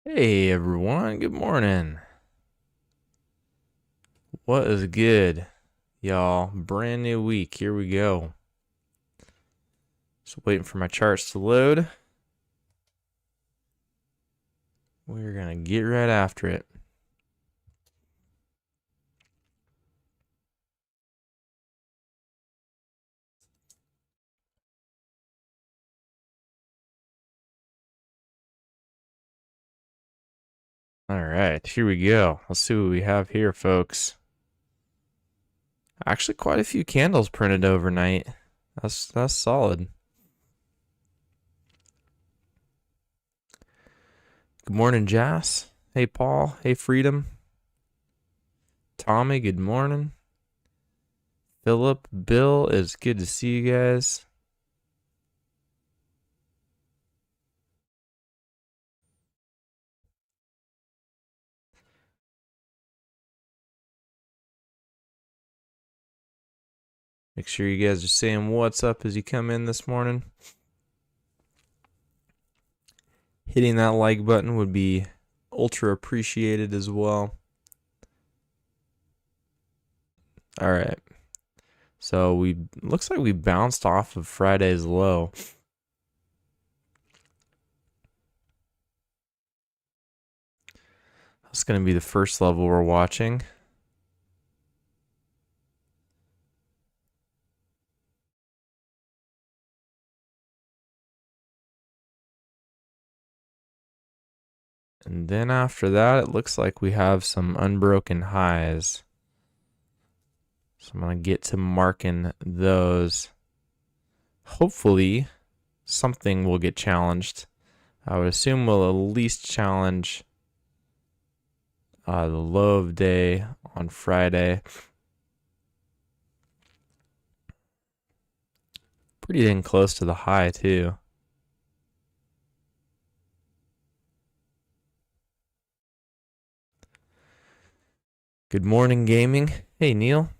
Hey everyone, good morning. What is good, y'all? Brand new week. Here we go. Just waiting for my charts to load. We're gonna get right after it. All right, here we go. Let's see what we have here, folks. Actually, quite a few candles printed overnight. That's solid. Good morning, Jas. Hey, Paul. Hey, Freedom. Tommy, good morning. Philip, Bill, it's good to see you guys. Make sure you guys are saying what's up as you come in this morning. Hitting that like button would be ultra appreciated as well. All right. So looks like we bounced off of Friday's low. That's going to be the first level we're watching. And then after that, it looks like we have some unbroken highs. So I'm going to get to marking those. Hopefully, something will get challenged. I would assume we'll at least challenge the low of day on Friday. Pretty dang close to the high, too. Good morning, gaming. Hey, Neil.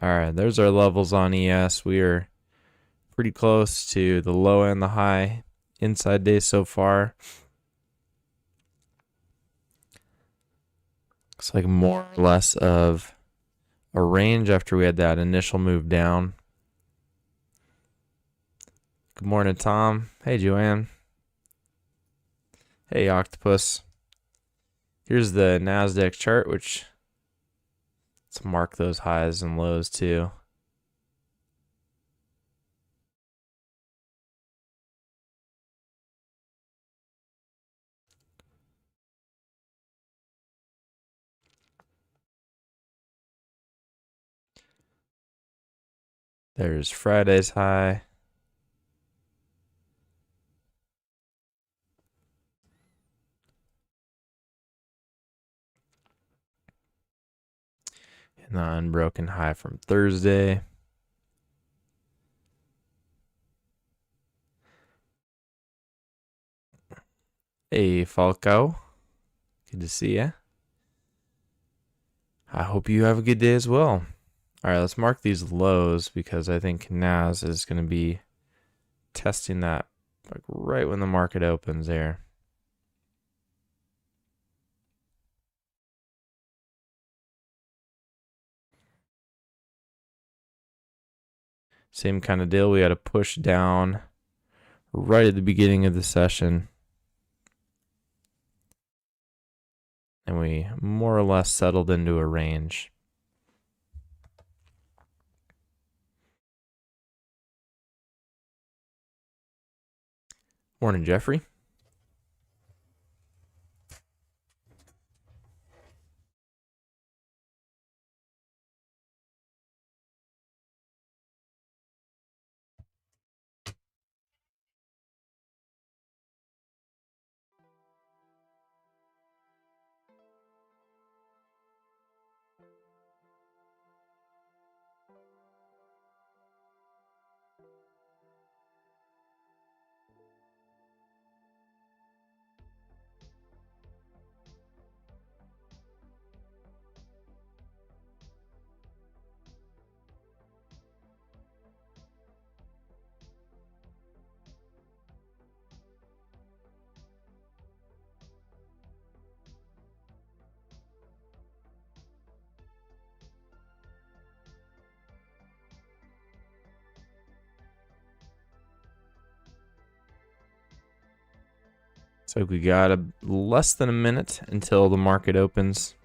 All right, there's our levels on ES. We are pretty close to the low and the high inside day so far. Looks like more or less of a range after we had that initial move down. Good morning, Tom. Hey, Joanne. Hey, Octopus. Here's the Nasdaq chart, which let's mark those highs and lows too. There's Friday's high. And the unbroken high from Thursday. Hey, Falco. Good to see you. I hope you have a good day as well. All right, let's mark these lows because I think NAS is going to be testing that like right when the market opens there. Same kind of deal. We had a push down right at the beginning of the session. And we more or less settled into a range. Morning, Jeffrey. So we got less than a minute until the market opens.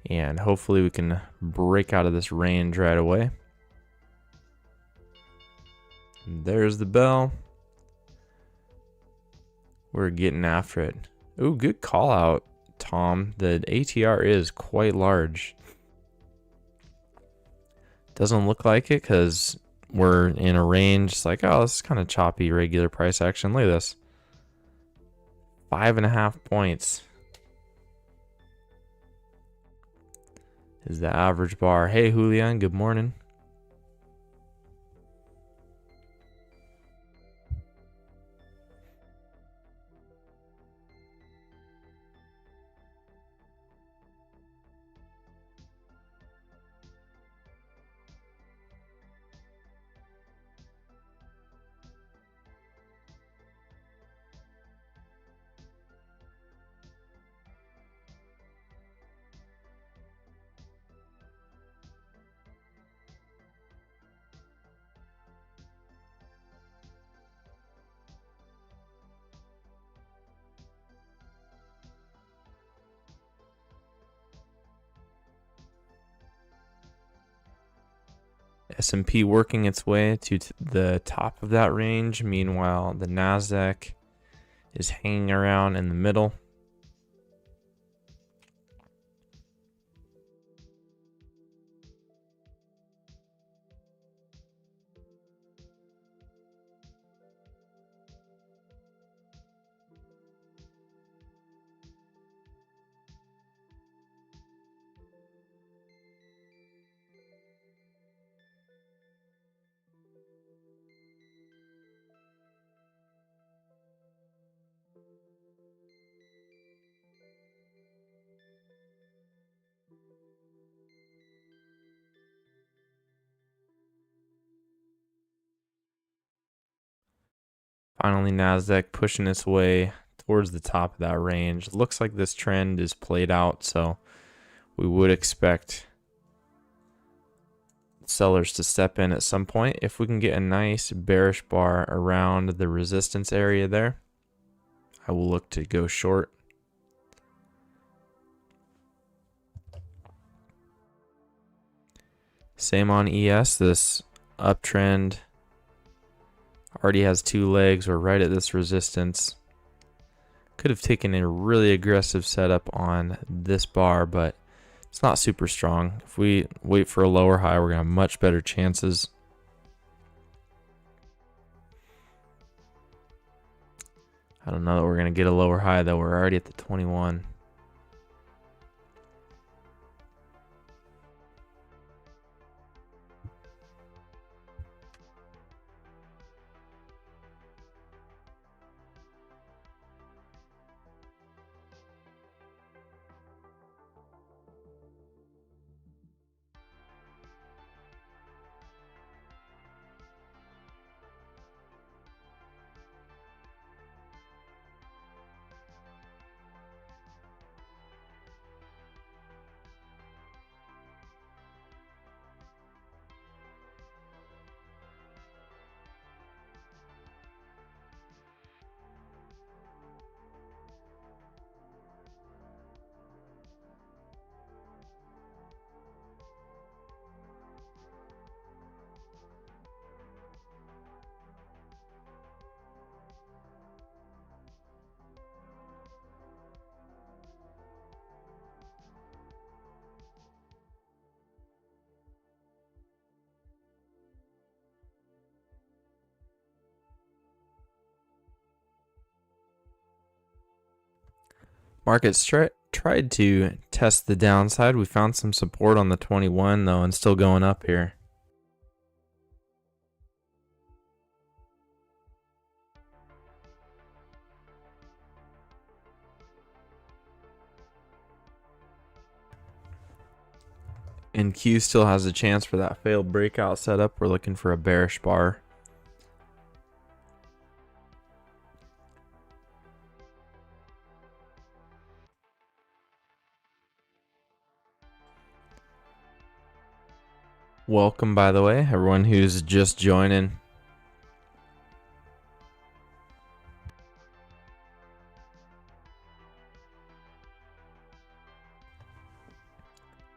And hopefully we can break out of this range right away. And there's the bell. We're getting after it. Ooh, good call out, Tom. The ATR is quite large. Doesn't look like it because we're in a range. It's like, oh, this is kind of choppy, regular price action. Look at this. 5.5 points is the average bar. Hey, Julian, good morning. S&P working its way to the top of that range. Meanwhile, the Nasdaq is hanging around in the middle. Finally, Nasdaq pushing its way towards the top of that range. Looks like this trend is played out, so we would expect sellers to step in at some point. If we can get a nice bearish bar around the resistance area there, I will look to go short. Same on ES. This uptrend already has 2 legs. We're right at this resistance. Could have taken a really aggressive setup on this bar, but it's not super strong. If we wait for a lower high, we're going to have much better chances. I don't know that we're going to get a lower high, though. We're already at the 21. Markets tried to test the downside. We found some support on the 21 though, and still going up here. And Q still has a chance for that failed breakout setup. We're looking for a bearish bar. Welcome, by the way, everyone who's just joining.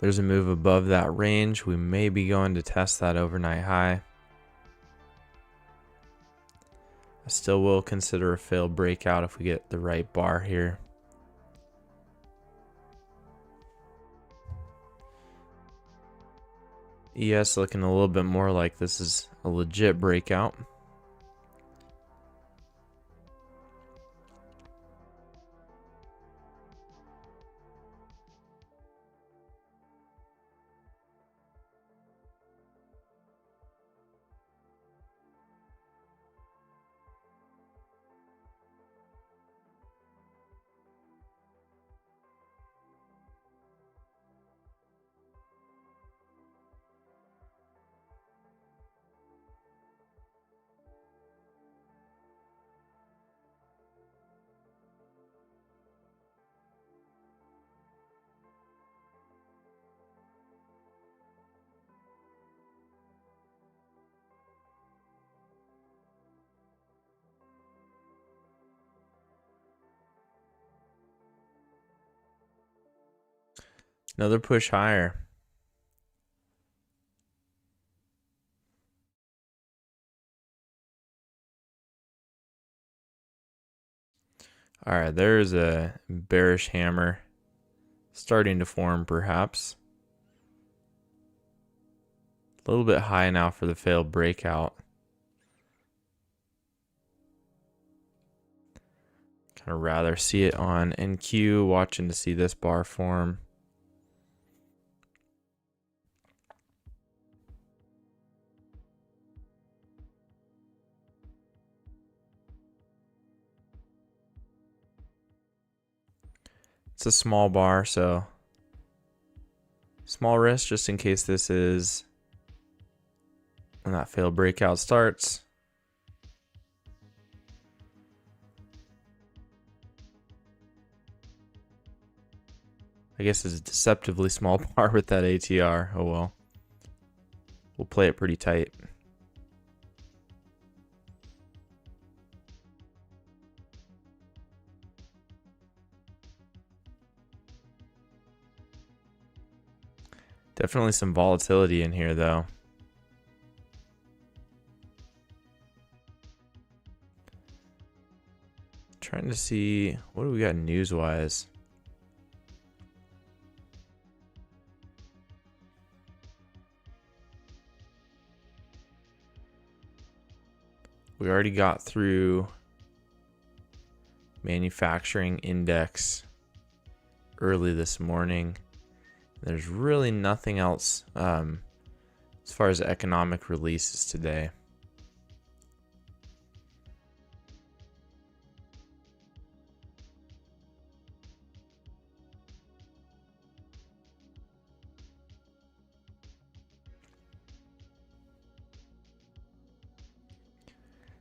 There's a move above that range. We may be going to test that overnight high. I still will consider a failed breakout if we get the right bar here. ES looking a little bit more like this is a legit breakout. Another push higher. All right, there's a bearish hammer starting to form perhaps. A little bit high now for the failed breakout. Kind of rather see it on NQ, watching to see this bar form. It's a small bar, so small risk just in case this is when that failed breakout starts. I guess it's a deceptively small bar with that ATR. Oh well. We'll play it pretty tight. Definitely some volatility in here though. Trying to see, what do we got news-wise? We already got through manufacturing index early this morning. There's really nothing else as far as economic releases today.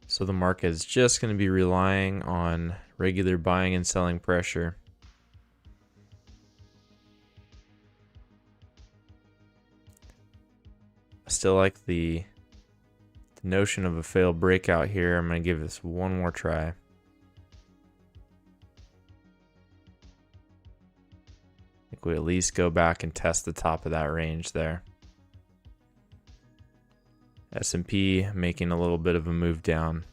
So the market is just going to be relying on regular buying and selling pressure. I still like the notion of a failed breakout here. I'm going to give this one more try. I think we at least go back and test the top of that range there. S&P making a little bit of a move down.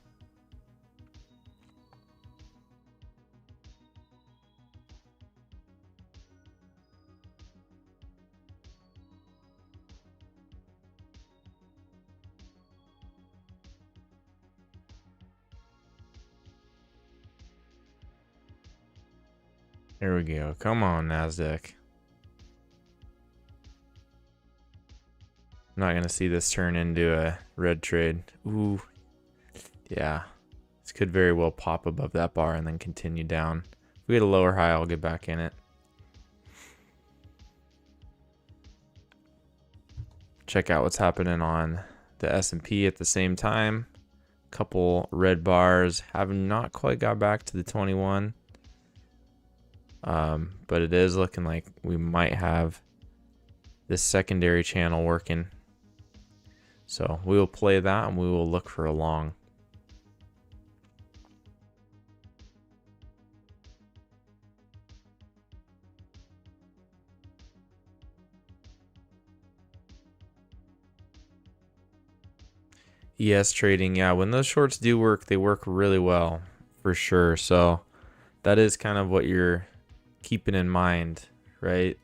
There we go. Come on, Nasdaq. I'm not going to see this turn into a red trade. Ooh. Yeah. This could very well pop above that bar and then continue down. If we get a lower high, I'll get back in it. Check out what's happening on the S&P at the same time. Couple red bars. Have not quite got back to the 21. But it is looking like we might have this secondary channel working. So we will play that and we will look for a long. ES trading, yeah, when those shorts do work, they work really well for sure. So that is kind of what you're keeping in mind, right?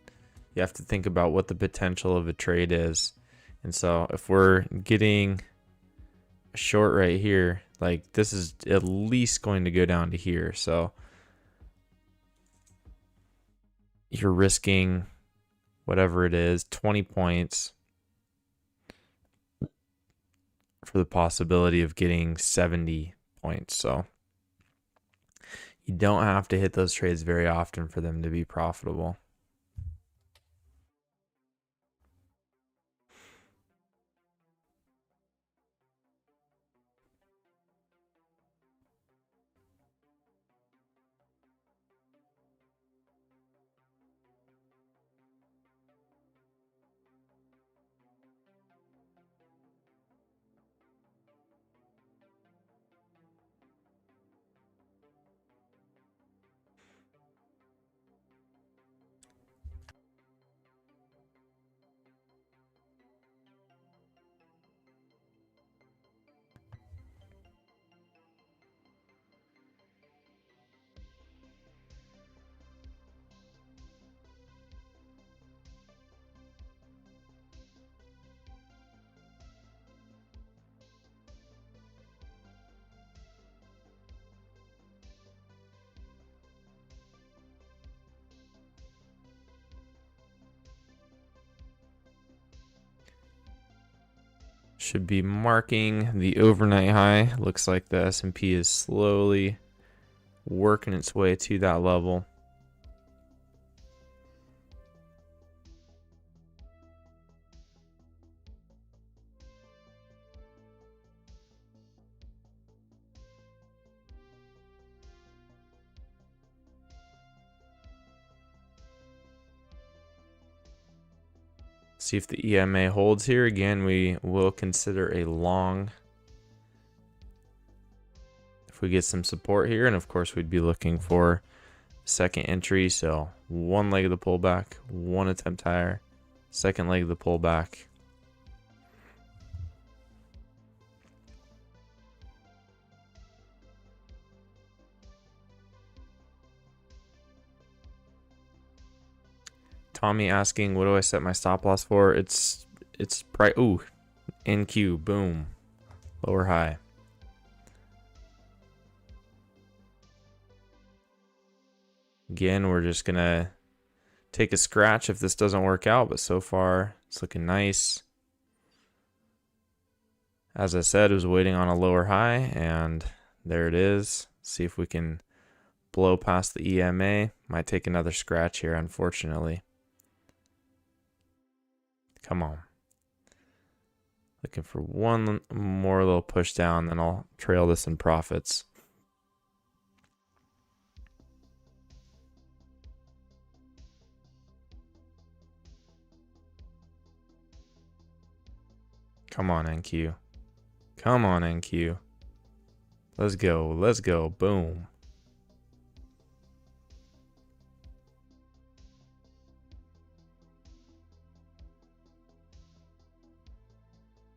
You have to think about what the potential of a trade is. And so if we're getting a short right here, like this is at least going to go down to here. So you're risking whatever it is, 20 points for the possibility of getting 70 points. So you don't have to hit those trades very often for them to be profitable. Should be marking the overnight high. Looks like the S&P is slowly working its way to that level. See if the EMA holds here. Again, we will consider a long if we get some support here, and of course we'd be looking for second entry. So one leg of the pullback, one attempt higher, second leg of the pullback. Tommy asking, what do I set my stop loss for? It's price. Ooh, NQ, boom, lower high. Again, we're just gonna take a scratch if this doesn't work out, but so far it's looking nice. As I said, I was waiting on a lower high, and there it is. See if we can blow past the EMA. Might take another scratch here, unfortunately. Come on. Looking for one more little push down, then I'll trail this in profits. Come on, NQ. Come on, NQ. Let's go. Let's go. Boom.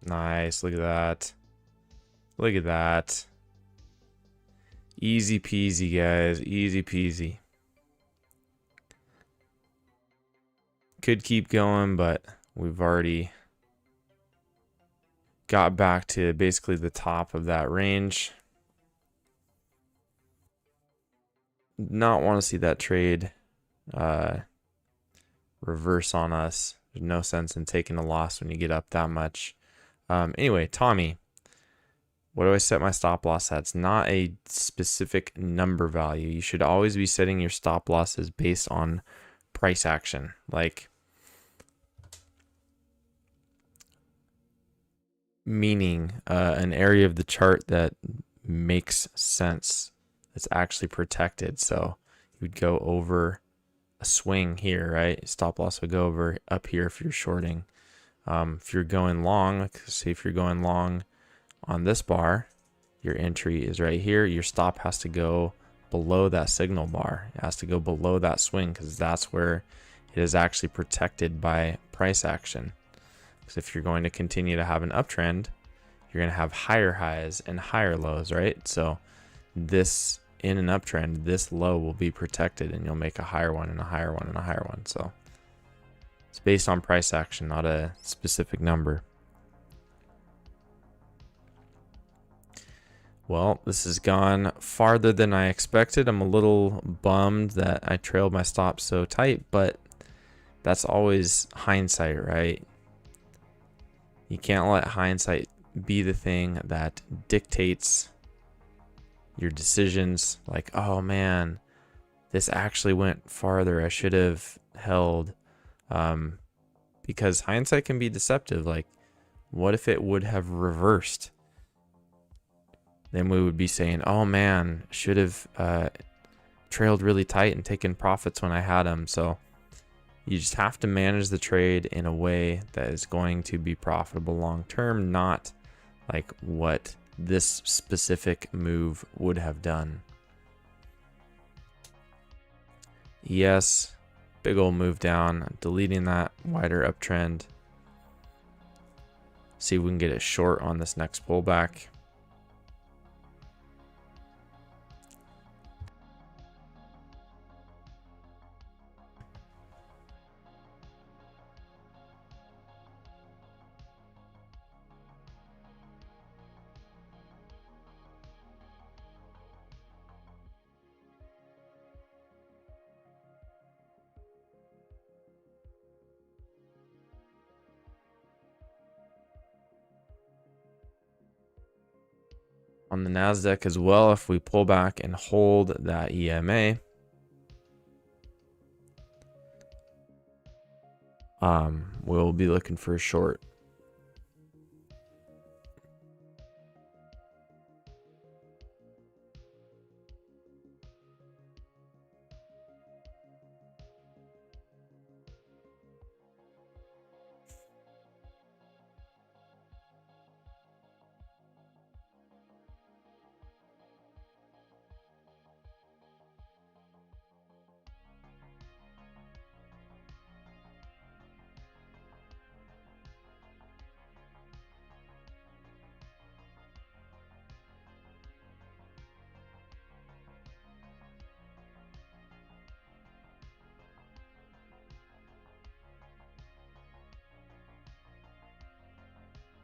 Nice. Look at that. Look at that. Easy peasy, guys. Easy peasy. Could keep going, but we've already got back to basically the top of that range. Not want to see that trade reverse on us. There's no sense in taking a loss when you get up that much. Anyway, Tommy, what do I set my stop loss at? It's not a specific number value. You should always be setting your stop losses based on price action. Like, meaning an area of the chart that makes sense, that's actually protected. So you'd go over a swing here, right? Stop loss would go over up here if you're shorting. If you're going long, like say if you're going long on this bar, your entry is right here. Your stop has to go below that signal bar. It has to go below that swing because that's where it is actually protected by price action. Because if you're going to continue to have an uptrend, you're going to have higher highs and higher lows, right? So this in an uptrend, this low will be protected and you'll make a higher one and a higher one and a higher one. So it's based on price action, not a specific number. Well, this has gone farther than I expected. I'm a little bummed that I trailed my stop so tight, but that's always hindsight, right? You can't let hindsight be the thing that dictates your decisions. Like, oh man, this actually went farther. I should have held. Because hindsight can be deceptive. Like, what if it would have reversed? Then we would be saying, oh man, should have trailed really tight and taken profits when I had them. So you just have to manage the trade in a way that is going to be profitable long term, not like what this specific move would have done. Yes, big old move down, deleting that wider uptrend. See if we can get it short on this next pullback. On the Nasdaq as well, if we pull back and hold that EMA, we'll be looking for a short.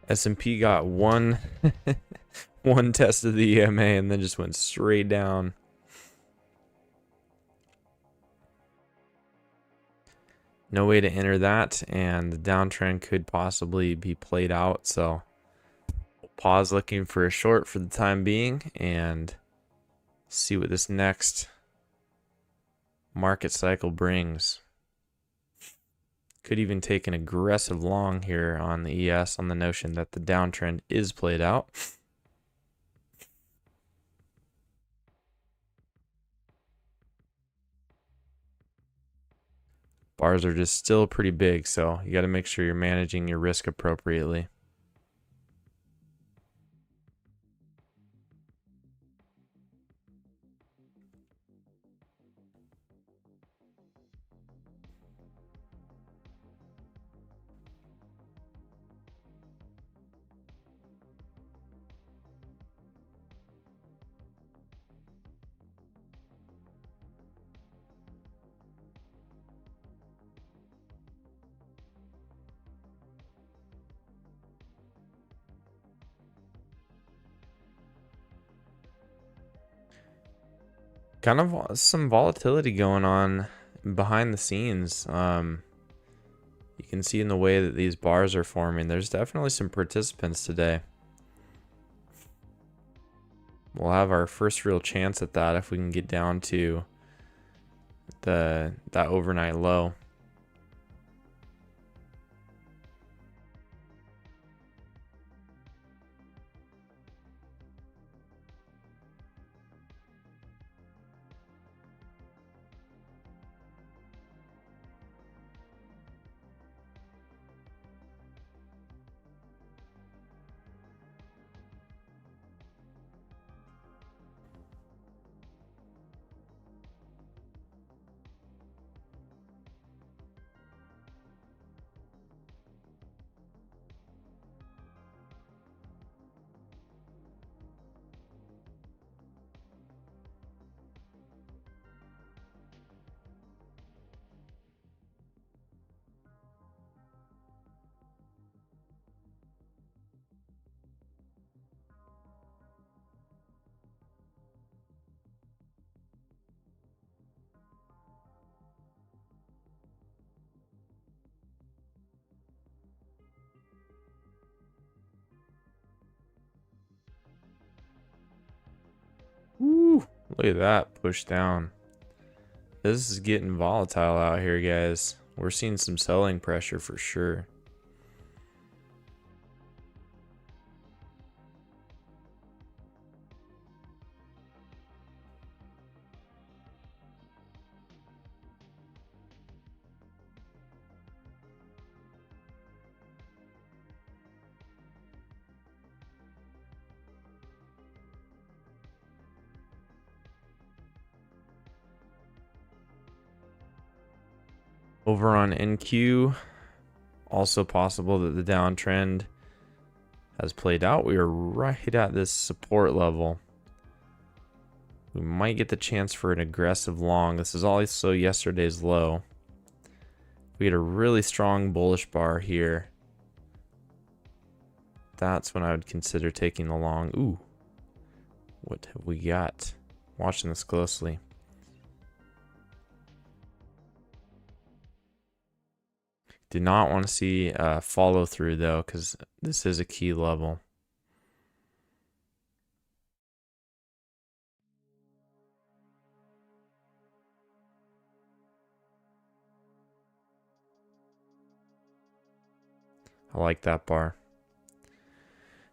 S&P got one one test of the EMA and then just went straight down. No way to enter that, and the downtrend could possibly be played out. So we'll pause looking for a short for the time being and see what this next market cycle brings. Could even take an aggressive long here on the ES on the notion that the downtrend is played out. Bars are just still pretty big, so you got to make sure you're managing your risk appropriately. Kind of some volatility going on behind the scenes. You can see in the way that these bars are forming, there's definitely some participants today. We'll have our first real chance at that if we can get down to that overnight low. Look at that push down. This is getting volatile out here, guys. We're seeing some selling pressure for sure. Over on NQ, also possible that the downtrend has played out. We are right at this support level. We might get the chance for an aggressive long. This is also yesterday's low. We had a really strong bullish bar here. That's when I would consider taking the long. Ooh, what have we got? Watching this closely. Did not want to see follow through though, because this is a key level. I like that bar.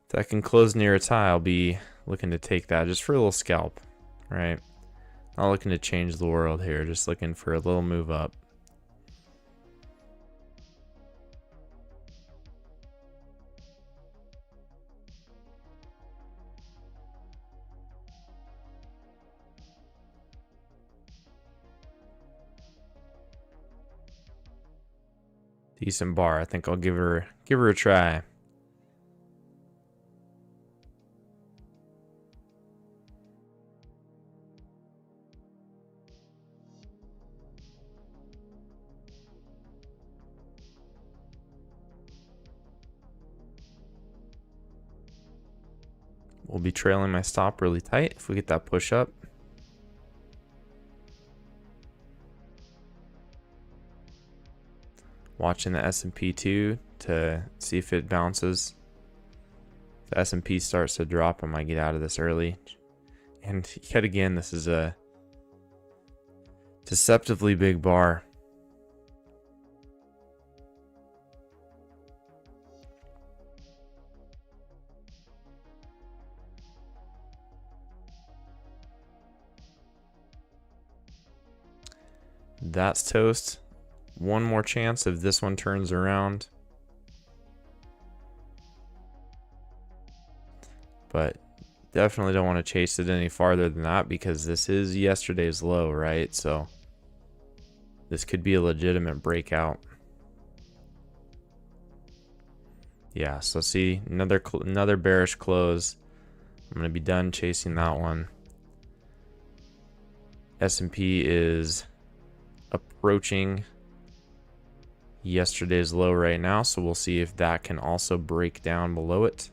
If that can close near its high, I'll be looking to take that just for a little scalp, right? Not looking to change the world here, just looking for a little move up. Decent bar. I think I'll give her a try. We'll be trailing my stop really tight if we get that push up. Watching the S&P too to see if it bounces. If the S&P starts to drop, I might get out of this early. And yet again, this is a deceptively big bar. That's toast. One more chance if this one turns around. But definitely don't want to chase it any farther than that because this is yesterday's low, right? So this could be a legitimate breakout. Yeah, so see, another bearish close. I'm going to be done chasing that one. S&P is approaching yesterday's low right now, so we'll see if that can also break down below it.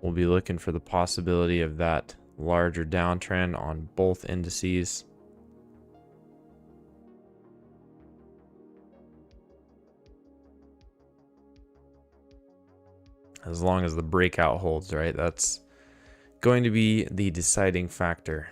We'll be looking for the possibility of that larger downtrend on both indices. As long as the breakout holds, right? That's going to be the deciding factor.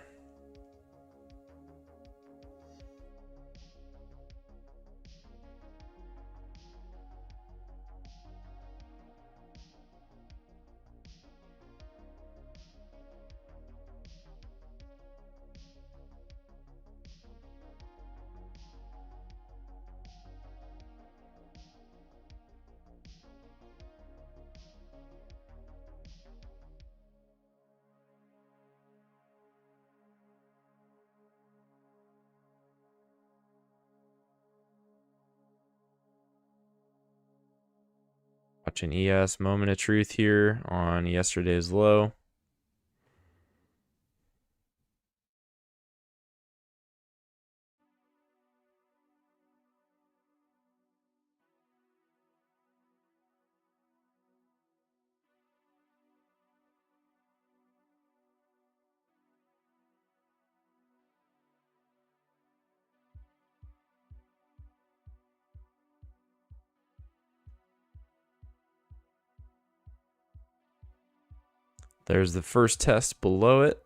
Watching ES, moment of truth here on yesterday's low. There's the first test below it.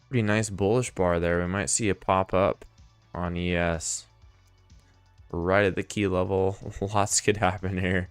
Pretty nice bullish bar there. We might see it pop up on ES. Right at the key level. Lots could happen here.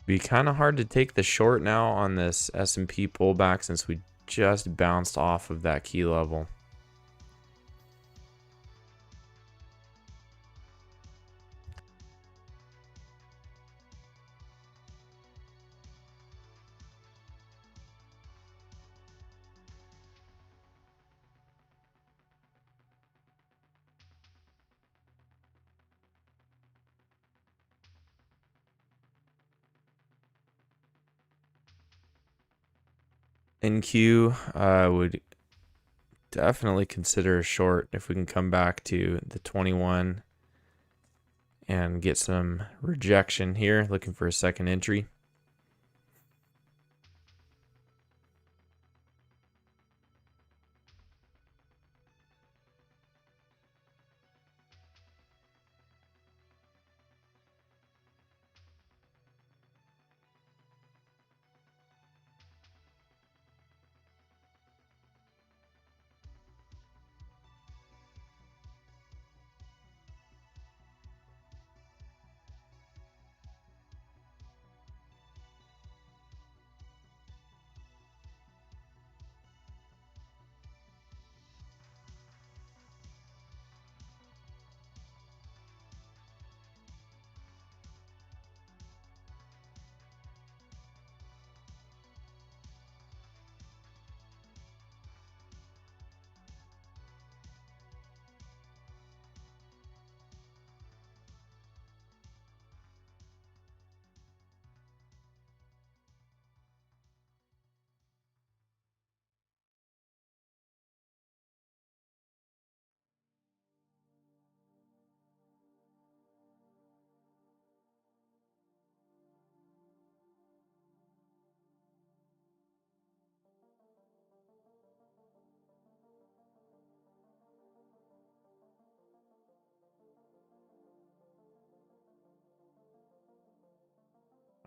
Be kind of hard to take the short now on this S&P pullback since we just bounced off of that key level. NQ would definitely consider a short if we can come back to the 21 and get some rejection here. Looking for a second entry.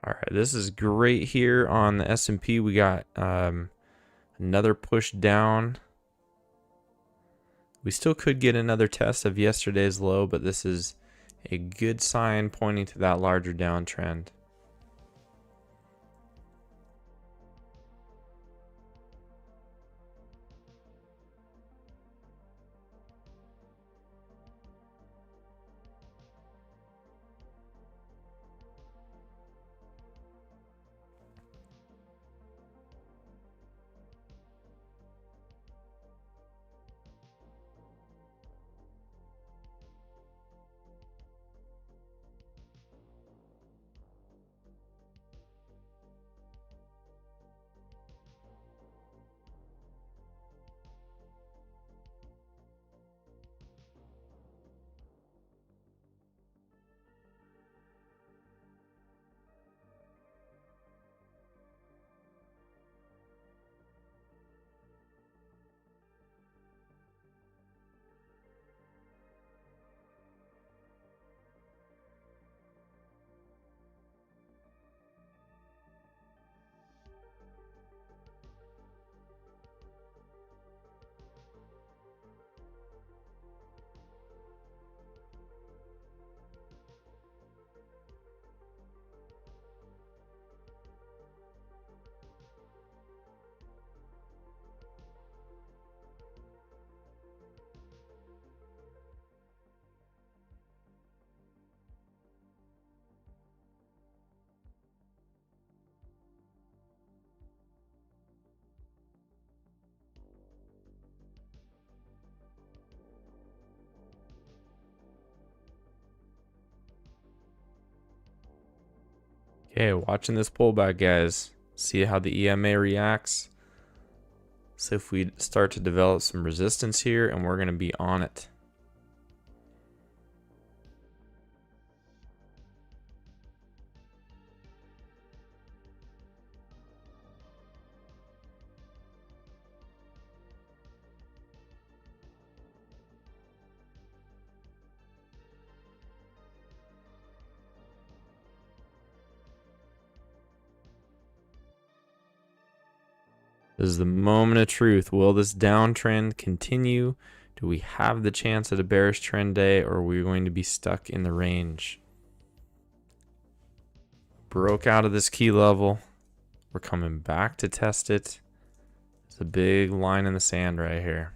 All right, this is great here on the S&P. We got another push down. We still could get another test of yesterday's low, but this is a good sign pointing to that larger downtrend. Okay, watching this pullback, guys. See how the EMA reacts. So if we start to develop some resistance here, and we're going to be on it. This is the moment of truth. Will this downtrend continue? Do we have the chance at a bearish trend day, or are we going to be stuck in the range? Broke out of this key level. We're coming back to test it. It's a big line in the sand right here.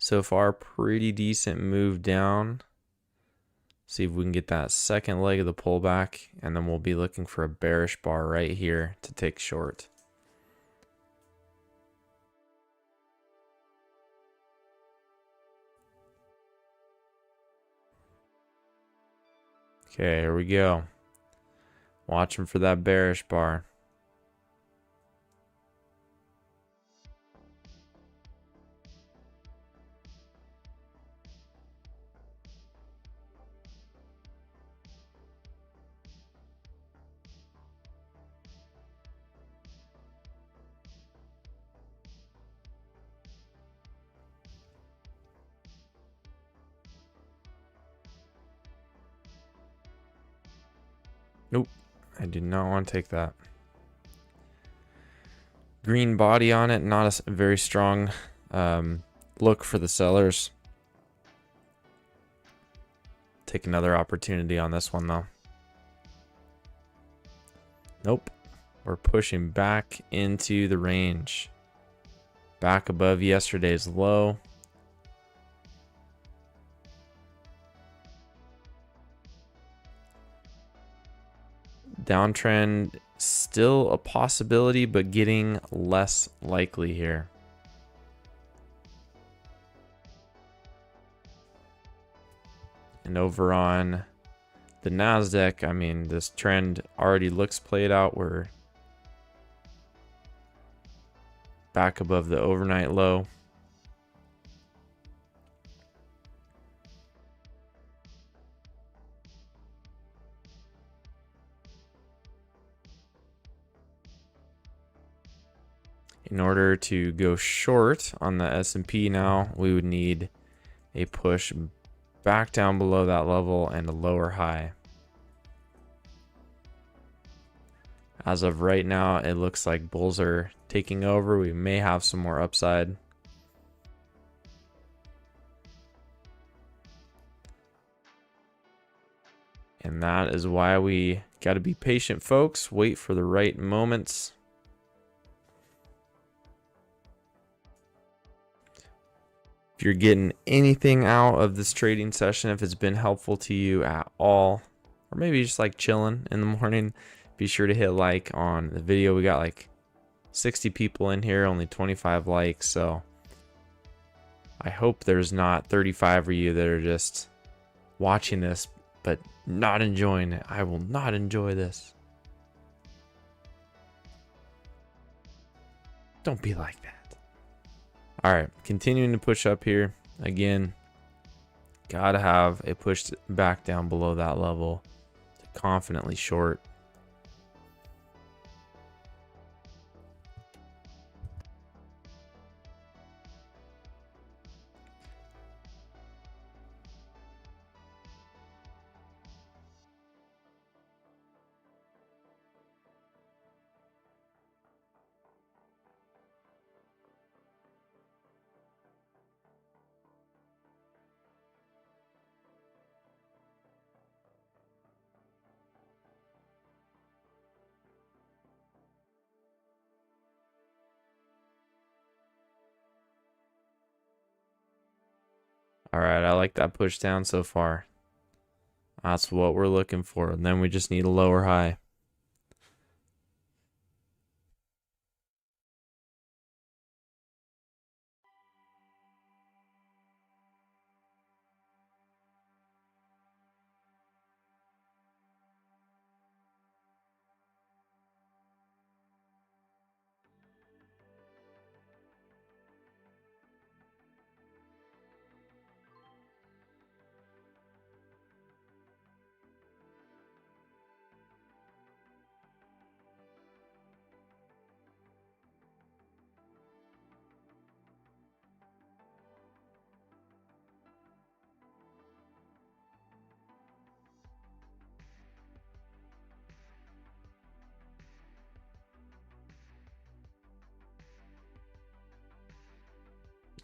So far, pretty decent move down. See if we can get that second leg of the pullback, and then we'll be looking for a bearish bar right here to take short. Okay, here we go. Watching for that bearish bar. Nope, I did not want to take that. Green body on it, not a very strong look for the sellers. Take another opportunity on this one though. Nope, we're pushing back into the range. Back above yesterday's low. Downtrend still a possibility, but getting less likely here. And over on the Nasdaq, I mean, this trend already looks played out. We're back above the overnight low. In order to go short on the S&P now, we would need a push back down below that level and a lower high. As of right now, it looks like bulls are taking over. We may have some more upside. And that is why we got to be patient, folks. Wait for the right moments. If you're getting anything out of this trading session, if it's been helpful to you at all, or maybe just like chilling in the morning, be sure to hit like on the video. We got like 60 people in here, only 25 likes, so I hope there's not 35 of you that are just watching this but not enjoying it. I will not enjoy this. Don't be like that. All right, continuing to push up here. Again, gotta have a push back down below that level to confidently short. All right, I like that push down so far. That's what we're looking for. And then we just need a lower high.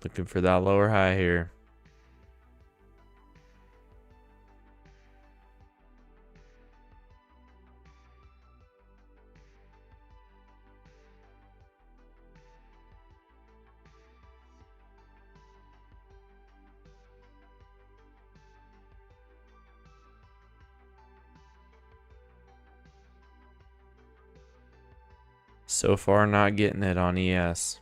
Looking for that lower high here. So far, not getting it on ES.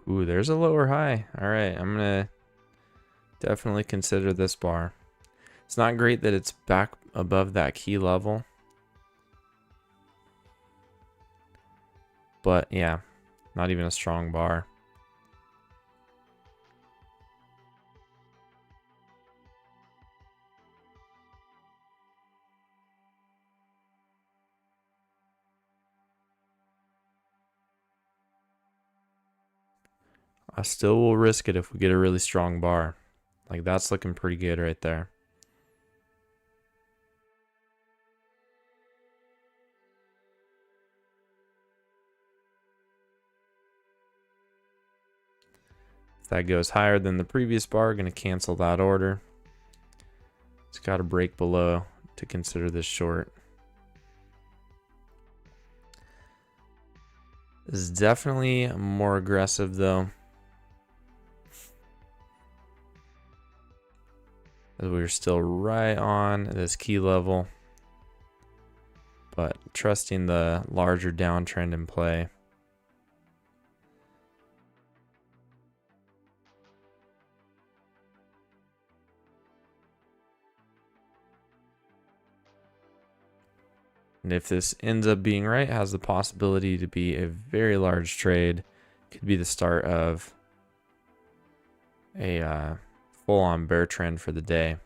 Ooh, there's a lower high. All right, I'm gonna definitely consider this bar. It's not great that it's back above that key level, but yeah, not even a strong bar. I still will risk it if we get a really strong bar. Like, that's looking pretty good right there. If that goes higher than the previous bar, going to cancel that order. It's got to break below to consider this short. This is definitely more aggressive though, as we're still right on this key level, but trusting the larger downtrend in play. And if this ends up being right, it has the possibility to be a very large trade. Could be the start of a full-on bear trend for the day.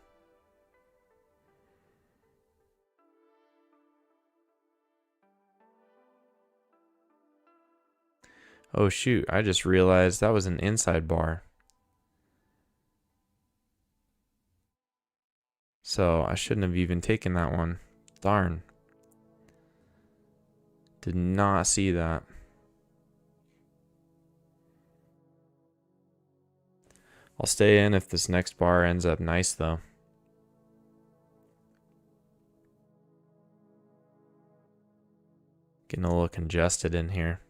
Oh shoot, I just realized that was an inside bar. So I shouldn't have even taken that one. Darn. Did not see that. I'll stay in if this next bar ends up nice though. Getting a little congested in here.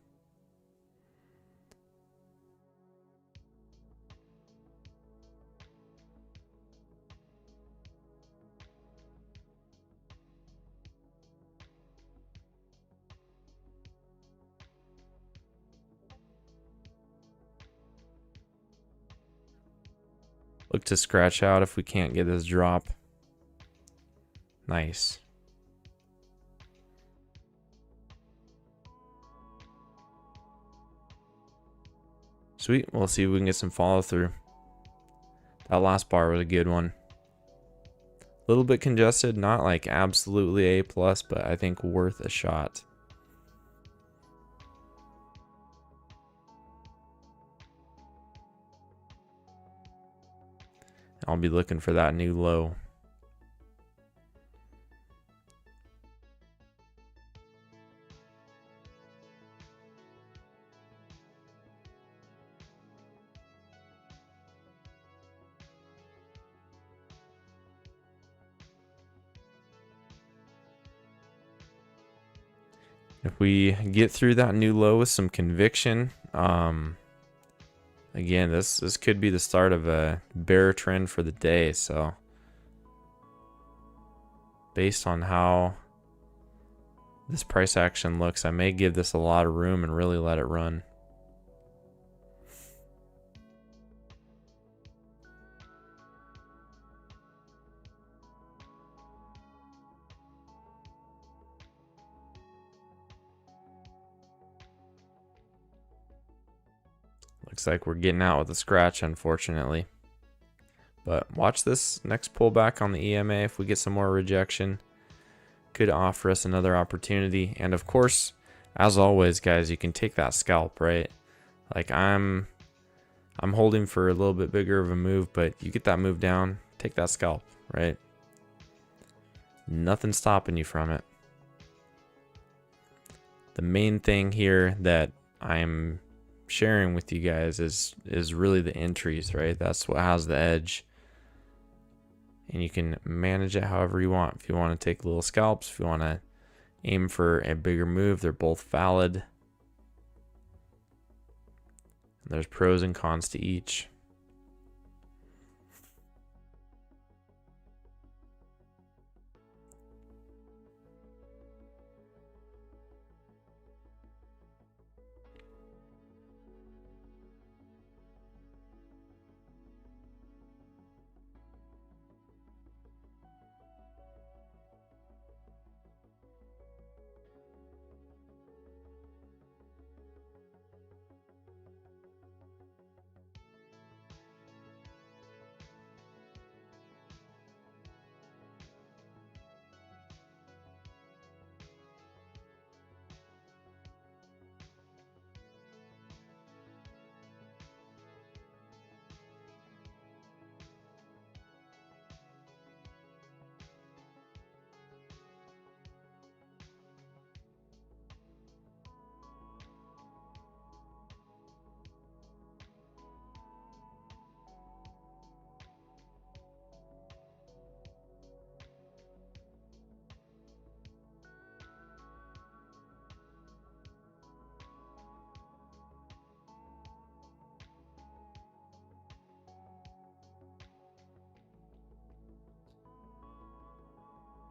Look to scratch out if we can't get this drop. Nice. Sweet. We'll see if we can get some follow through. That last bar was a good one. A little bit congested, not like absolutely A+, but I think worth a shot. I'll be looking for that new low. If we get through that new low with some conviction, again, this could be the start of a bear trend for the day. So based on how this price action looks, I may give this a lot of room and really let it run. Looks like we're getting out with a scratch, unfortunately. But watch this next pullback on the EMA. If we get some more rejection, could offer us another opportunity. And of course, as always, guys, you can take that scalp, right? Like I'm holding for a little bit bigger of a move, but you get that move down, take that scalp, right? Nothing stopping you from it. The main thing here that I'm sharing with you guys is really the entries, right? That's what has the edge. And you can manage it however you want. If you want to take little scalps, if you want to aim for a bigger move, they're both valid. There's pros and cons to each.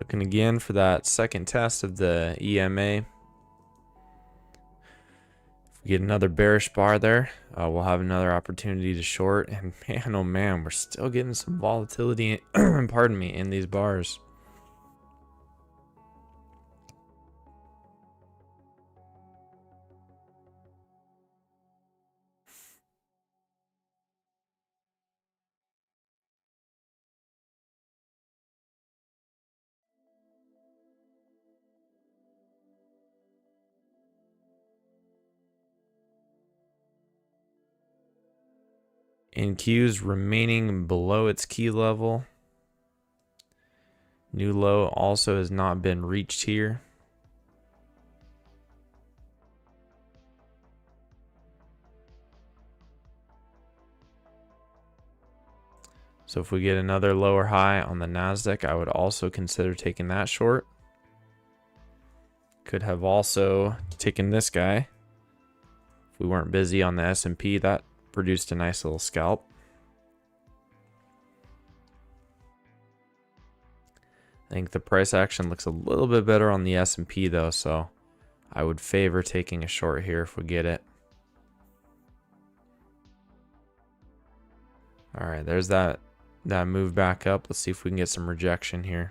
Looking again for that second test of the EMA. If we get another bearish bar there, we'll have another opportunity to short. And man, oh man, we're still getting some volatility, pardon me, in these bars. NQ's remaining below its key level. New low also has not been reached here. So if we get another lower high on the Nasdaq, I would also consider taking that short. Could have also taken this guy. If we weren't busy on the S&P, that produced a nice little scalp. I think the price action looks a little bit better on the S&P though, so I would favor taking a short here if we get it. All right, there's that move back up. Let's see if we can get some rejection here.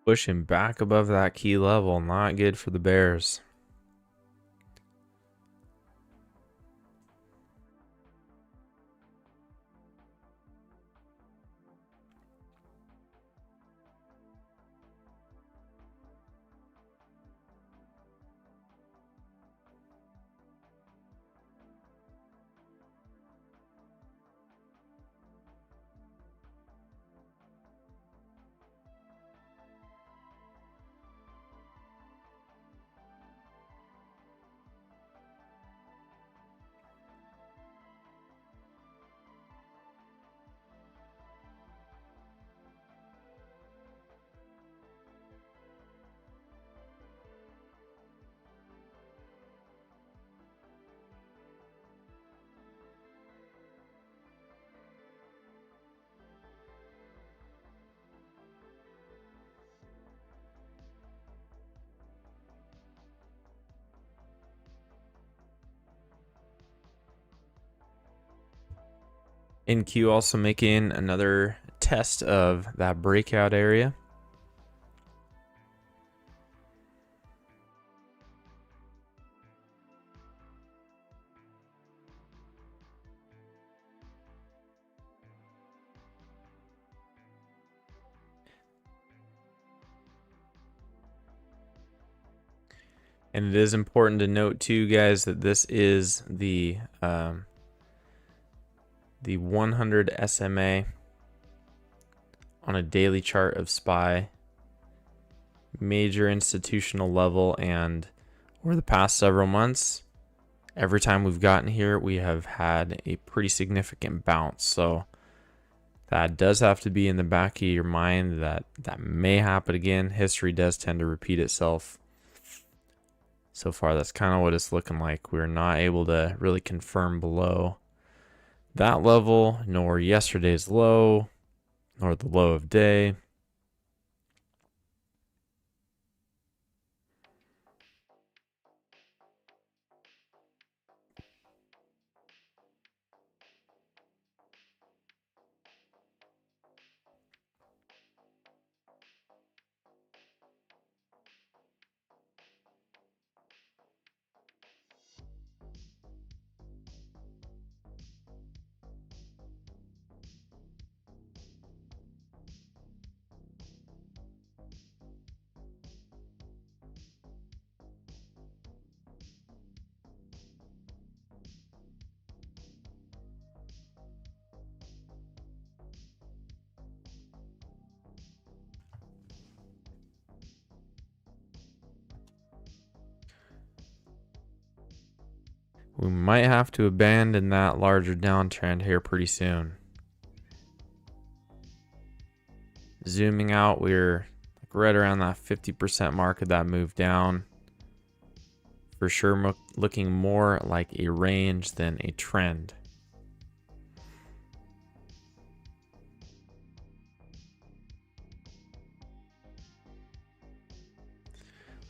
Pushing back above that key level, not good for the bears. NQ also making another test of that breakout area. And it is important to note too, guys, that this is the 100 SMA on a daily chart of SPY, major institutional level, and over the past several months, every time we've gotten here, we have had a pretty significant bounce. So that does have to be in the back of your mind that that may happen again. History does tend to repeat itself. So far, that's kind of what it's looking like. We're not able to really confirm below that level, nor yesterday's low, nor the low of day. We might have to abandon that larger downtrend here pretty soon. Zooming out, we're right around that 50% mark of that move down. For sure looking more like a range than a trend.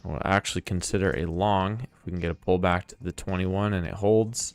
We'll actually consider a long if we can get a pullback to the 21 and it holds.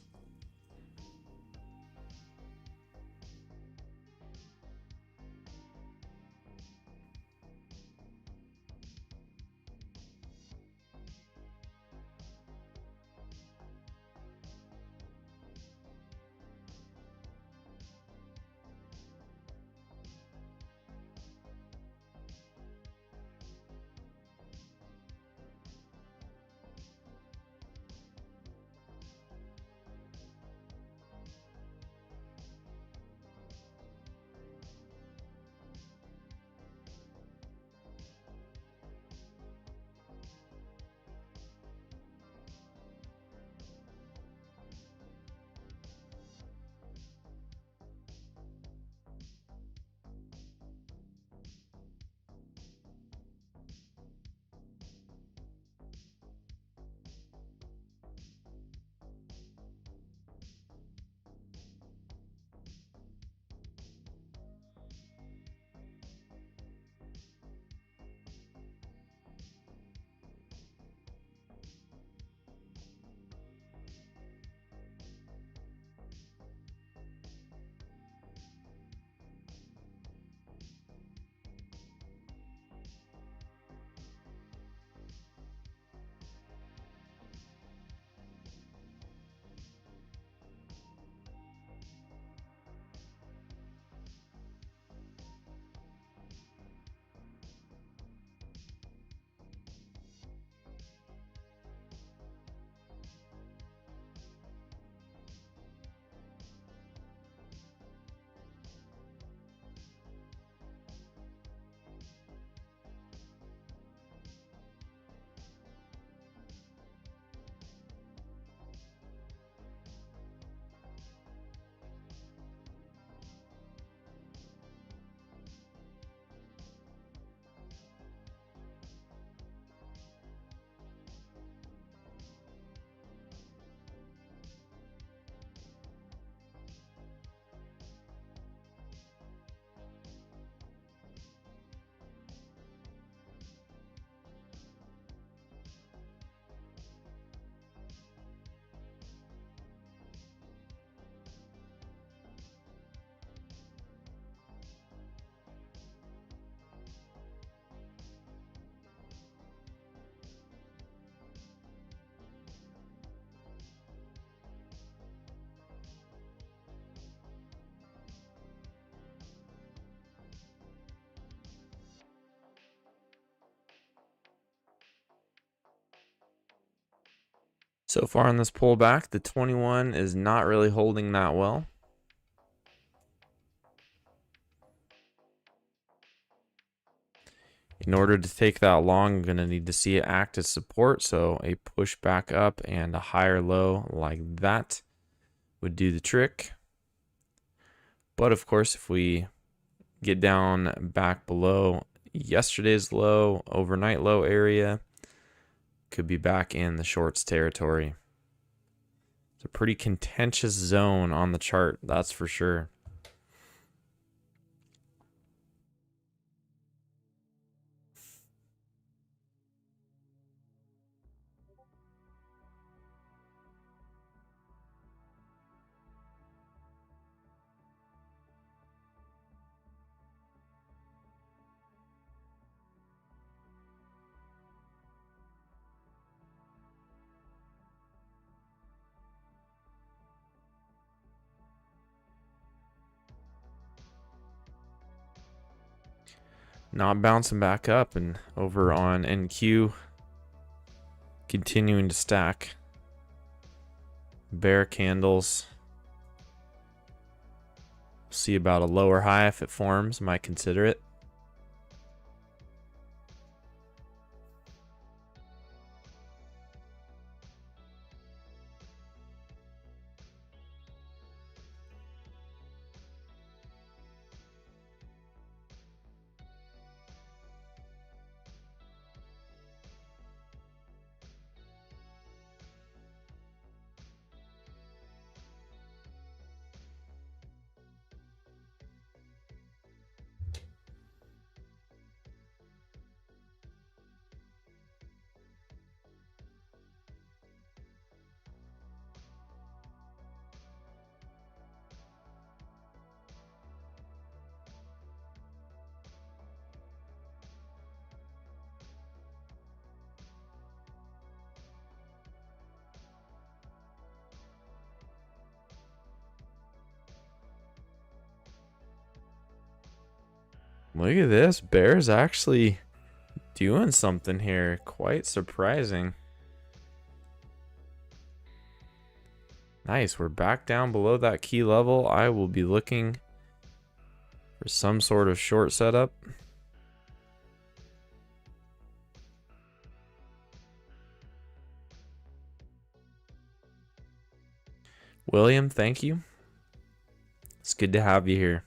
So far on this pullback, the 21 is not really holding that well. In order to take that long, I'm going to need to see it act as support. So a push back up and a higher low like that would do the trick. But of course, if we get down back below yesterday's low, overnight low area, could be back in the shorts territory. It's a pretty contentious zone on the chart, that's for sure. Not bouncing back up, and over on NQ, continuing to stack bear candles. See about a lower high if it forms, might consider it. Look at this, bear's actually doing something here. Quite surprising. Nice, we're back down below that key level. I will be looking for some sort of short setup. William, thank you. It's good to have you here.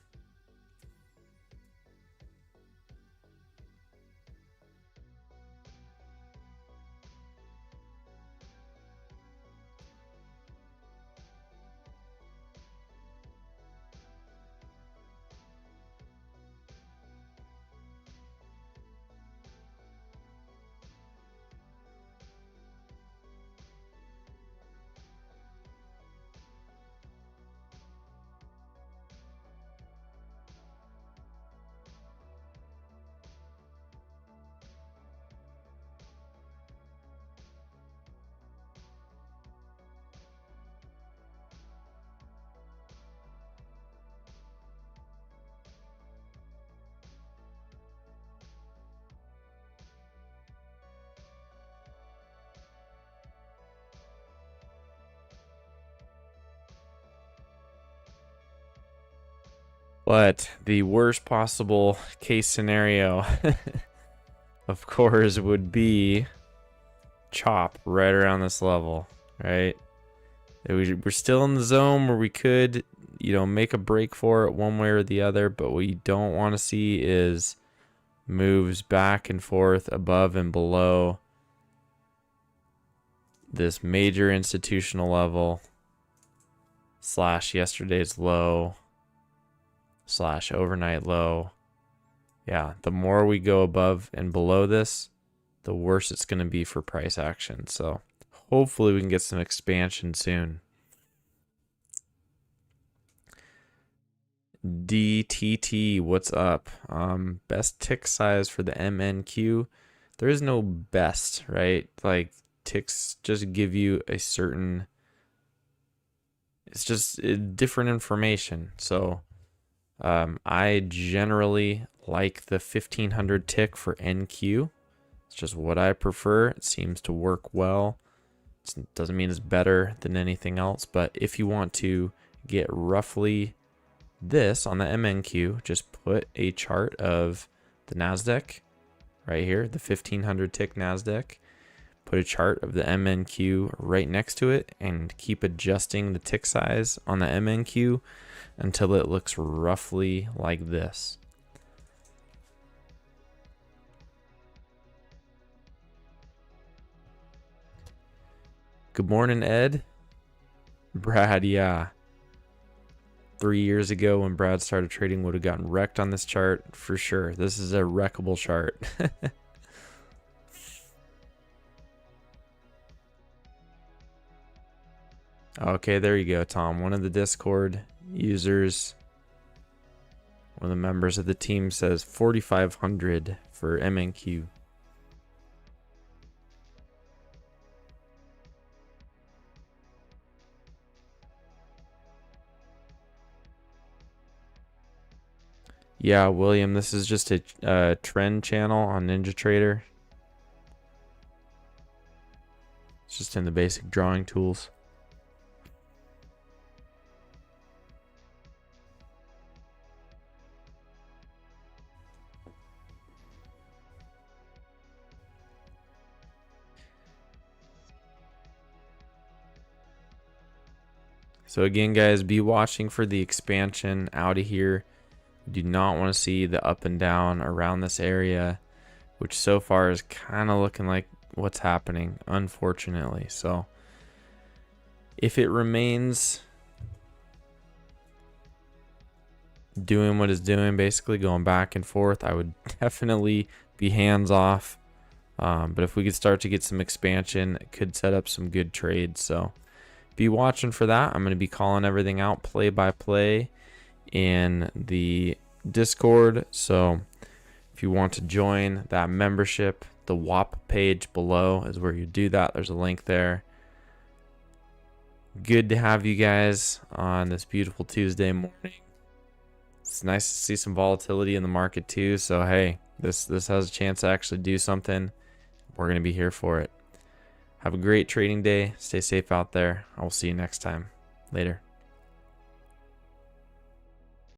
But the worst possible case scenario, of course, would be chop right around this level, right? We're still in the zone where we could, make a break for it one way or the other, but what you don't want to see is moves back and forth above and below this major institutional level / yesterday's low / overnight low. Yeah, the more we go above and below this, the worse it's going to be for price action. So hopefully we can get some expansion soon. DTT, what's up? Best tick size for the MNQ. There is no best, right? Like, ticks just give you a certain, it's just different information. So I generally like the 1500 tick for NQ. It's just what I prefer. It seems to work well. It doesn't mean it's better than anything else, but if you want to get roughly this on the MNQ, just put a chart of the Nasdaq right here, the 1500 tick Nasdaq. Put a chart of the MNQ right next to it and keep adjusting the tick size on the MNQ until it looks roughly like this. Good morning, Ed. Brad, yeah. 3 years ago when Brad started trading, would have gotten wrecked on this chart for sure. This is a wreckable chart. Okay, there you go, Tom. One of the Discord users, one of the members of the team says 4,500 for MNQ. Yeah, William, this is just a trend channel on NinjaTrader. It's just in the basic drawing tools. So again, guys, be watching for the expansion out of here. We do not want to see the up and down around this area, which so far is kind of looking like what's happening, unfortunately. So if it remains doing what it's doing, basically going back and forth, I would definitely be hands off. But if we could start to get some expansion, it could set up some good trades. So be watching for that. I'm going to be calling everything out play by play in the Discord. So if you want to join that membership, the WAP page below is where you do that. There's a link there. Good to have you guys on this beautiful Tuesday morning. It's nice to see some volatility in the market too. So hey, this has a chance to actually do something. We're going to be here for it. Have a great trading day. Stay safe out there. I will see you next time. Later.